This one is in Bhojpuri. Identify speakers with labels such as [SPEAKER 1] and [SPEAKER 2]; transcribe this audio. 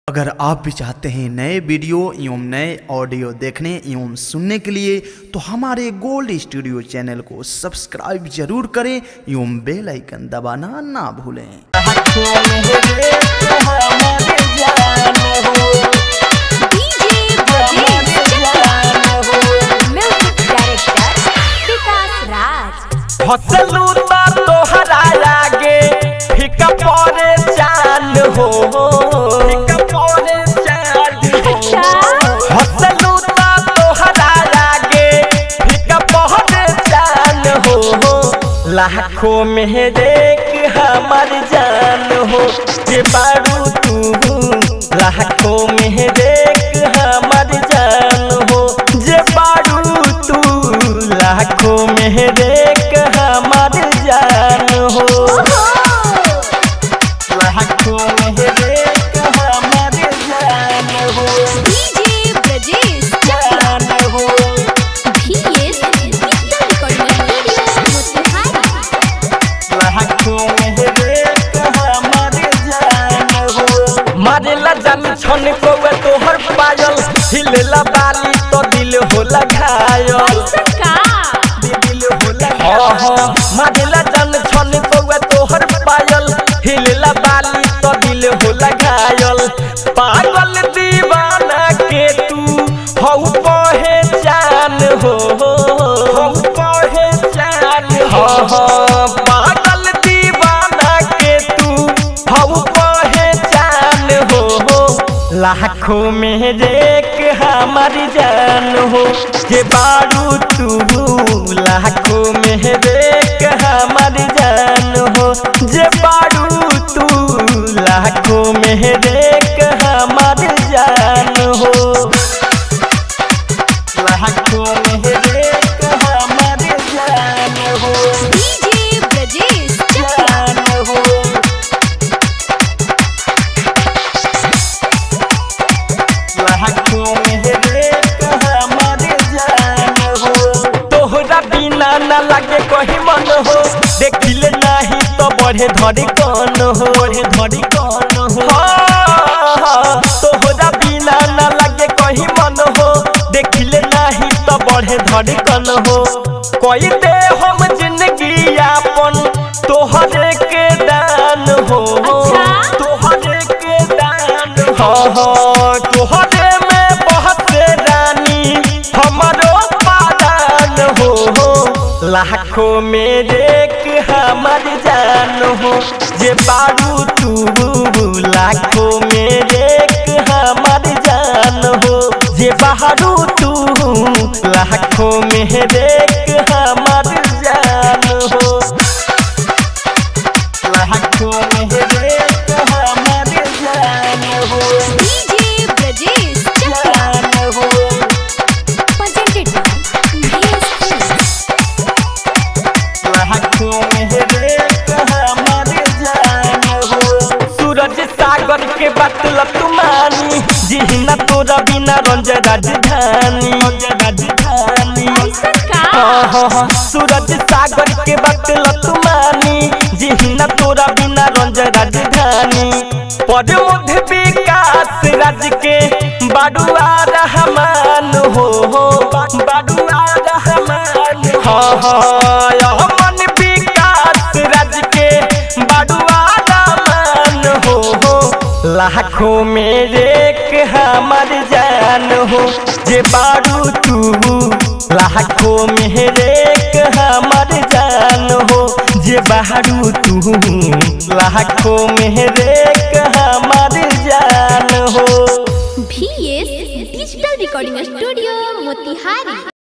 [SPEAKER 1] अगर आप भी चाहते हैं नए वीडियो एवं नए ऑडियो देखने एवं सुनने के लिए तो हमारे गोल्ड स्टूडियो चैनल को सब्सक्राइब जरूर करें एवं बेल आइकन दबाना ना भूलें।
[SPEAKER 2] हसलू तोहरा आगे फीका पड़े चांद हो, फीका पड़े चांद हो। हसलू तोहरा आगे फीका पड़े चांद हो, लाखों में एक हमार जान हो जे बारू तू, लाखों में एक हमार जान हो जे बारू तू, लाखों में एक हमार जान हो, लाखों में एक हमार जान हो।
[SPEAKER 3] डीजे ब्रजेश
[SPEAKER 2] जान हो
[SPEAKER 3] VS digital recording studio Motihari.
[SPEAKER 2] लाखों में एक हमार जान हो। मारेला जान छन को तोहर पायल, हिलेला बाली तो दिल होला घायल। मारेला जान छन कौआ तोहर पायल, हिलेला बाली तो दिल होला घायल। पागल दीवाना के तू हऊ पहचान हो, हऊ पहचान हो। पागल दीवाना के तू हऊ पहचान हो, लाखों में एक हमारी जान हो जे बारू तू, लाखों में एक हमारी जान हो जे बारू तू, लाखों में एक हमारी जान हो, लाखों में एक हमारी जान हो।
[SPEAKER 3] डीजे ब्रजेश
[SPEAKER 2] जान हो लाखों में एक हमारी जान हो। तोहरा बिना न लगे कहीं मन हो, देखिले नहीं तो बढ़े धड़ी कौन हो, बढ़े धड़ी कौन हो। तोहरा बिना न लगे कहीं मन हो, देखिले नहीं तो बढ़े धड़ी कौन हो। कोई दे हम जिंदगी यापन तोहरे के दान हो, तोहरे के दान हो। तोहरे में बहुत रानी हमारो पादान हो, लाखों में एक हमार जान हो जे बारू तू, लाखों में एक हमार जान हो जे बारू तू, लाखों में एक हमार जान हो, लाखों में एक हमार जान हो।
[SPEAKER 3] डीजे ब्रजेश
[SPEAKER 2] जान हो
[SPEAKER 3] प्रेजेंटेड भीएस।
[SPEAKER 2] लाखों में एक हमार जान हो। सूरज सागर के बतल तुमानी, जिहिना तोरा बिना रंज राजधानी, रंज राजधानी। सूरज सागर के बतल तुमानी, जिहिना तोरा बिना रंज राजधानी। पर मध्य विकास राज के बाडुआ रहमान हो, बाडुआ रहमान हो। मन विकास राज के बाडुआ रहमान हो, लाखों में एक हमार जान हो जे बारू तू, लाखों में एक हमार जान हो जे बारू तू, लाखों में एक हमार जान हो।
[SPEAKER 3] VS digital recording studio Motihari.